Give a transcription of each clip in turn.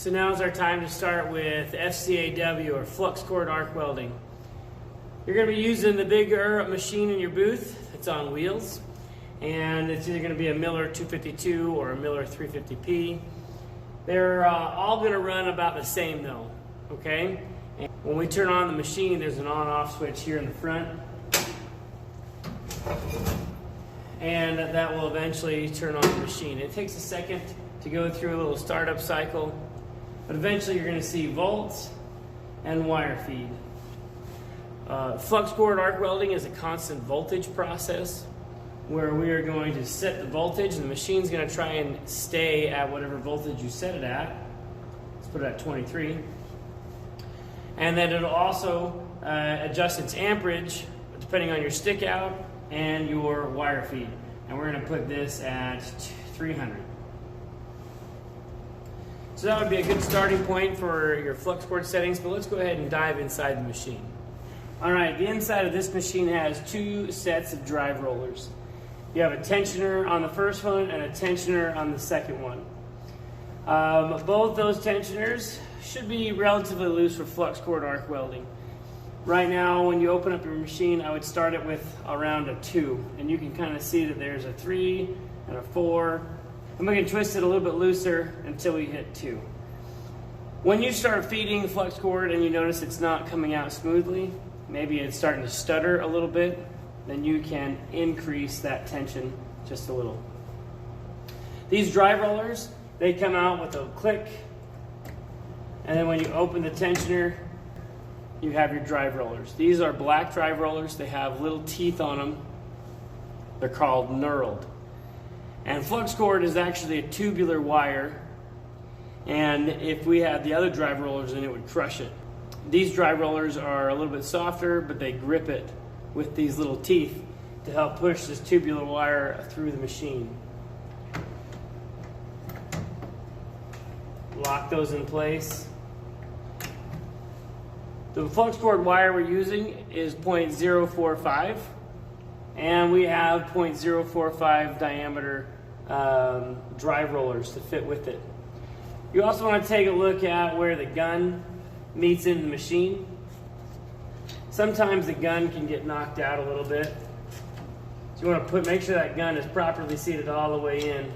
So now's our time to start with FCAW, or flux core arc welding. You're going to be using the bigger machine in your booth. It's on wheels, and it's either going to be a Miller 252 or a Miller 350P. They're all going to run about the same though, okay? And when we turn on the machine, there's an on-off switch here in the front, and that will eventually turn on the machine. It takes a second to go through a little startup cycle, but eventually you're going to see volts and wire feed. Flux core arc welding is a constant voltage process where we are going to set the voltage, and the machine's going to try and stay at whatever voltage you set it at. Let's put it at 23. And then it'll also adjust its amperage depending on your stick out and your wire feed. And we're going to put this at 300. So that would be a good starting point for your flux core settings, but let's go ahead and dive inside the machine. All right, the inside of this machine has two sets of drive rollers. You have a tensioner on the first one and a tensioner on the second one. Both those tensioners should be relatively loose for flux core arc welding. Right now, when you open up your machine, I would start it with around a 2, and you can kind of see that there's a 3 and a 4. I'm going to twist it a little bit looser until we hit 2. When you start feeding the flux cord and you notice it's not coming out smoothly, maybe it's starting to stutter a little bit, then you can increase that tension just a little. These drive rollers, they come out with a click, and then when you open the tensioner, you have your drive rollers. These are black drive rollers. They have little teeth on them. They're called knurled. And flux cord is actually a tubular wire, and if we had the other drive rollers, then it would crush it. These drive rollers are a little bit softer, but they grip it with these little teeth to help push this tubular wire through the machine. Lock those in place. The flux cord wire we're using is 0.045, and we have 0.045 diameter drive rollers to fit with it. You also want to take a look at where the gun meets in the machine. Sometimes the gun can get knocked out a little bit. So you want to make sure that gun is properly seated all the way in,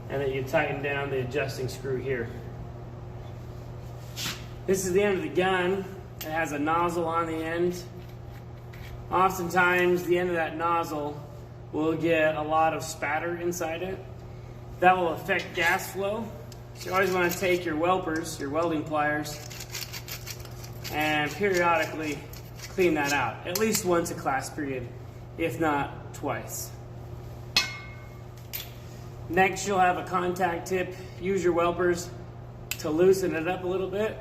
and that you tighten down the adjusting screw here. This is the end of the gun. It has a nozzle on the end. Oftentimes the end of that nozzle will get a lot of spatter inside it. That will affect gas flow. So you always want to take your welpers, your welding pliers, and periodically clean that out, at least once a class period, if not twice. Next, you'll have a contact tip. Use your welpers to loosen it up a little bit.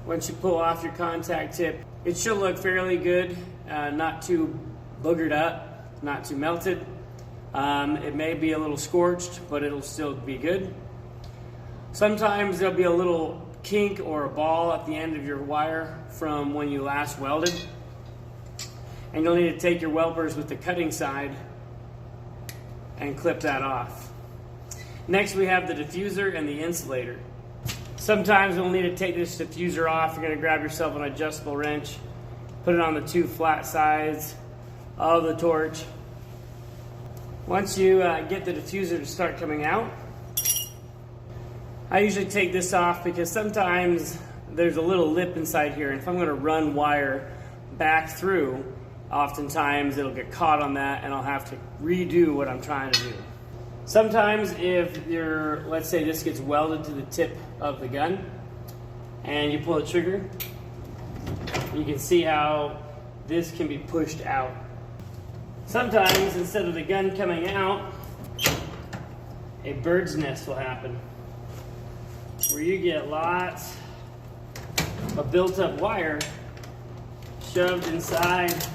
Once you pull off your contact tip, it should look fairly good, not too boogered up, not too melted. It may be a little scorched, but it'll still be good. Sometimes there'll be a little kink or a ball at the end of your wire from when you last welded, and you'll need to take your welpers with the cutting side and clip that off. Next, we have the diffuser and the insulator. Sometimes you'll need to take this diffuser off. You're going to grab yourself an adjustable wrench, put it on the two flat sides of the torch. Once you get the diffuser to start coming out, I usually take this off because sometimes there's a little lip inside here, and if I'm going to run wire back through, oftentimes it'll get caught on that and I'll have to redo what I'm trying to do. Sometimes if let's say this gets welded to the tip of the gun and you pull the trigger, you can see how this can be pushed out. Sometimes instead of the gun coming out, a bird's nest will happen, where you get lots of built-up wire shoved inside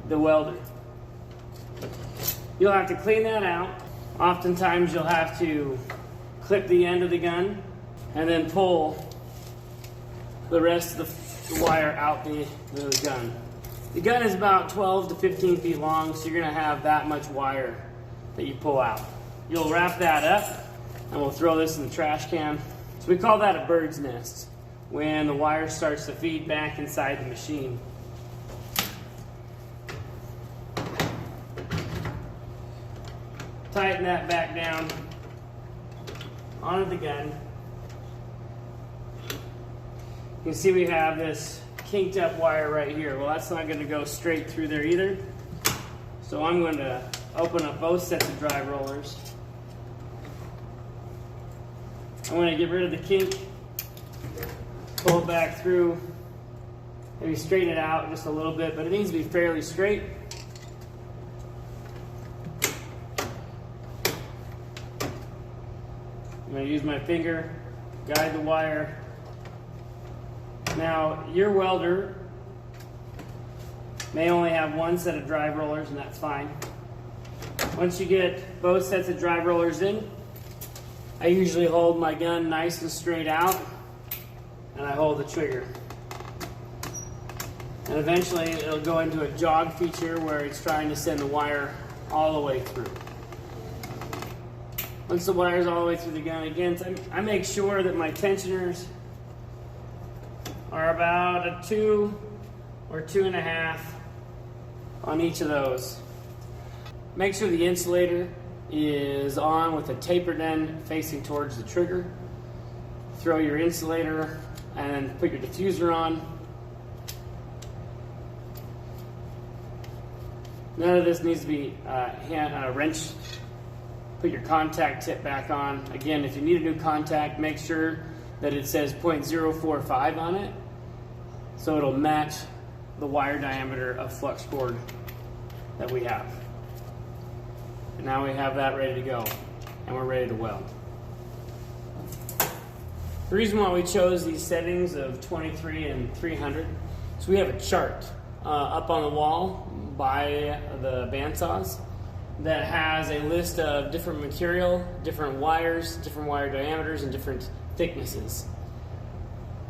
the welder. You'll have to clean that out. Oftentimes you'll have to clip the end of the gun and then pull the rest of the wire out the gun. The gun is about 12 to 15 feet long, so you're gonna have that much wire that you pull out. You'll wrap that up, and we'll throw this in the trash can. So we call that a bird's nest, when the wire starts to feed back inside the machine. Tighten that back down onto the gun. You can see we have this kinked up wire right here. Well, that's not going to go straight through there either. So I'm going to open up both sets of drive rollers. I'm going to get rid of the kink, pull it back through, maybe straighten it out just a little bit, but it needs to be fairly straight. I'm going to use my finger, guide the wire. Now, your welder may only have one set of drive rollers, and that's fine. Once you get both sets of drive rollers in, I usually hold my gun nice and straight out, and I hold the trigger. And eventually it'll go into a jog feature where it's trying to send the wire all the way through. Once the wire's all the way through the gun, again, I make sure that my tensioners are about a 2 or 2.5 on each of those. Make sure the insulator is on with a tapered end facing towards the trigger. Throw your insulator and put your diffuser on. None of this needs to be wrenched. Put your contact tip back on. Again, if you need a new contact, make sure that it says 0.045 on it, so it'll match the wire diameter of flux cord that we have. And now we have that ready to go, and we're ready to weld. The reason why we chose these settings of 23 and 300 is we have a chart up on the wall by the bandsaws that has a list of different material, different wires, different wire diameters, and different thicknesses.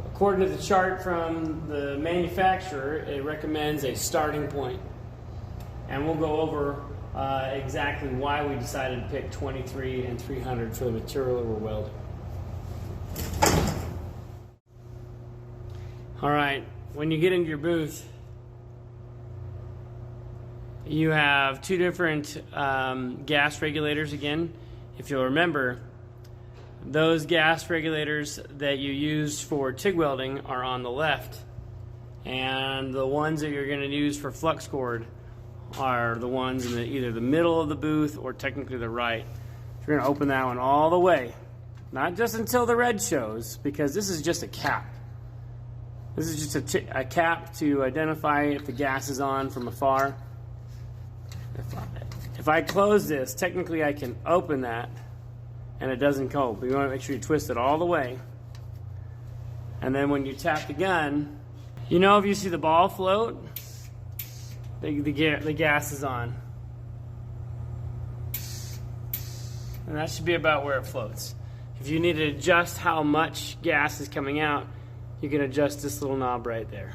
According to the chart from the manufacturer, it recommends a starting point. And we'll go over exactly why we decided to pick 23 and 300 for the material we're welding. All right, when you get into your booth, you have two different gas regulators again. If you'll remember, those gas regulators that you use for TIG welding are on the left, and the ones that you're going to use for flux cord are the ones in either the middle of the booth or technically the right. So you're going to open that one all the way, not just until the red shows, because this is just a cap. This is just a cap to identify if the gas is on from afar. If I close this, technically I can open that and it doesn't go, but you want to make sure you twist it all the way. And then when you tap the gun, you know, if you see the ball float, the gas is on. And that should be about where it floats. If you need to adjust how much gas is coming out, you can adjust this little knob right there.